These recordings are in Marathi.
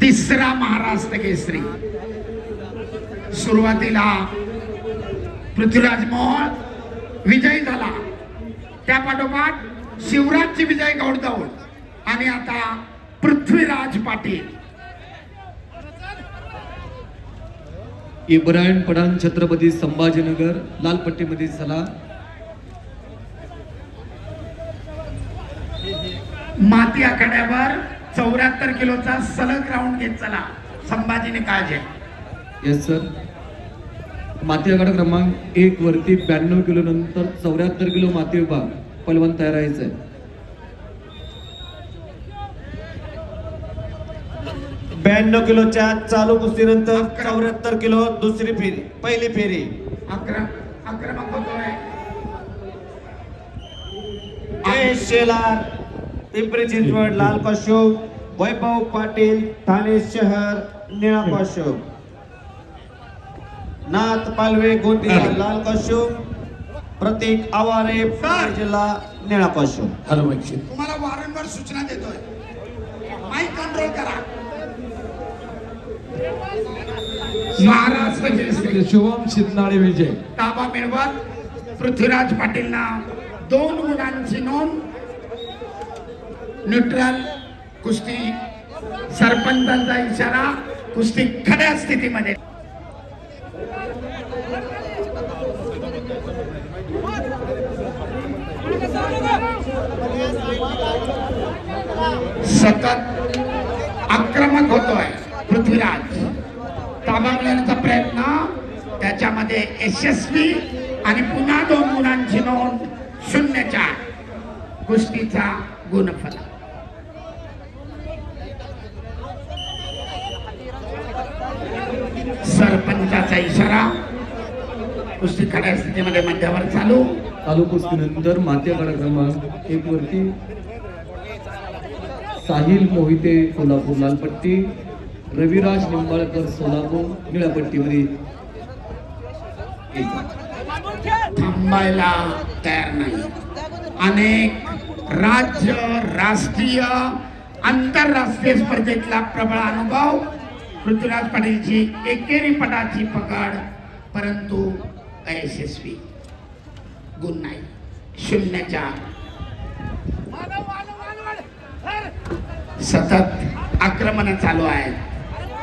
तिसरा महाराष्ट्र केसरी. सुरुवातीला पृथ्वीराज मोहोळ विजयी झाला, त्या पाठोपाठ शिवराजची विजय गौडदौड आणि आता पृथ्वीराज पाटील. इब्राहिम पठाण छत्रपती संभाजीनगर लाल पट्टीमध्ये चला. माती आखाड्यावर 74 किलोचा सलग राऊंड घेत चला. संभाजीने काळजी. Yes sir. माती आखाडा क्रमांक 1 वरती 92 किलो नंतर 74 किलो माती विभाग पलवान तयार आहे. 92 किलोच्या चालू कुस्तीनंतर 74 किलो दुसरी फेरी, पहिली फेरी. आक्रमक होतोय शेलार पिंपरी चिंचवड लाल कॉस्ट्यूम, वैभव पाटील ठाणे शहर निळा कॉस्ट्यूम, नाथ पालवे गोंदिया लाल कॉस्ट्यूम, प्रतीक आवारे पुणे जिल्हा निळा कॉस्ट्यूम. तुम्हाला वारंवार सूचना देतोय, माईक कंट्रोल करा. महाराष्ट्र केसरी शुभम शिंदे विजय. ताबा मिळवत पृथ्वीराज पाटीलना 2 गुणांची नोंद. न्यूट्रल कुस्ती. सरपंचांचा इशारा. कुस्ती खड्या स्थितीमध्ये. सतत आक्रमक होतोय पृथ्वीराज. ताबा मिळवण्याचा प्रयत्न, त्याच्यामध्ये यशस्वी आणि पुन्हा 2 गुणांची नोंद. 0-4 कुस्तीचा गुणफल. सरपंचाचा इशारा. कुस्ती खड्या स्थितीमध्ये मध्यावर चालू. चालू कुस्तीनंतर माती आखाडा क्रमांक 1 वरती साहिल मोहिते कोल्हापूर लाल पट्टी, रविराज निंबाळकर सोलापूर निळ्या पट्टीमध्ये. थांबायला तयार नाही. अनेक राज्य, राष्ट्रीय, आंतरराष्ट्रीय स्पर्धेतला प्रबळ अनुभव. पृथ्वीराज पाटीलची एकेरी पटाची पकड, परंतु अयशस्वी. गुण नाही. 0-4. सतत आक्रमण चालू आहेत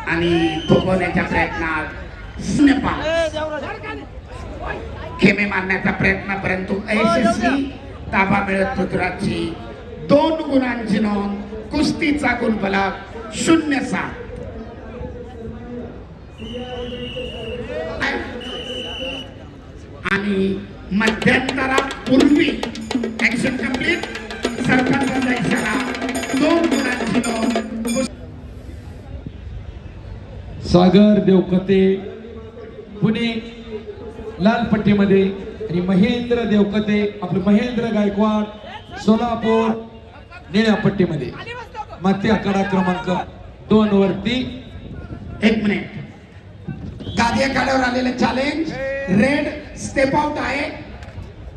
आणि थोपवण्याच्या प्रयत्नात 0-5 खेमे मारण्याचा प्रयत्न, परंतु अयशस्वी. ताबा मिळत पृथ्वीराजची 2 गुणांची नोंद. कुस्तीचा गुणफलक 0-7. आणि मध्यंतरापूर्वी ऍक्शन कंप्लीट. सरपंचाचा इशारा. 2 गुणांची नोंद. सागर देवकते पुणे लाल पट्टीमध्ये आणि महेंद्र देवकते आपलं महेंद्र गायकवाड सोलापूर निळ्या पट्टीमध्ये. माती आखाडा क्रमांक 2 वरती. 1 मिनिट. गादी आखाड्यावर आलेले चॅलेंज. रेड स्टेप आउट आहे.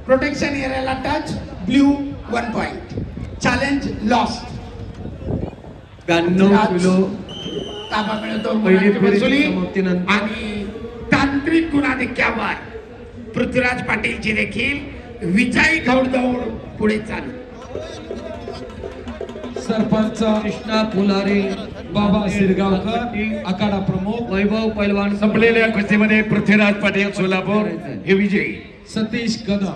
प्रोटेक्शन एरियाला touch. Blue 1 point. Challenge lost. 92 kilo ताबा मिळतो. पहिली वसुली फेरी समाप्तीनंतर आणि तांत्रिक गुणाधिक्यावर पृथ्वीराज पाटीलची देखील विजयी घौडदौड पुढे चालू. सरपंच कृष्णा फुलारे बाबा शिरगावकर आखाडा प्रमुख. वैभव पैलवान. संपलेल्या कुस्तीमध्ये पृथ्वीराज पाटील सोलापूर हे विजयी. सतीश कदम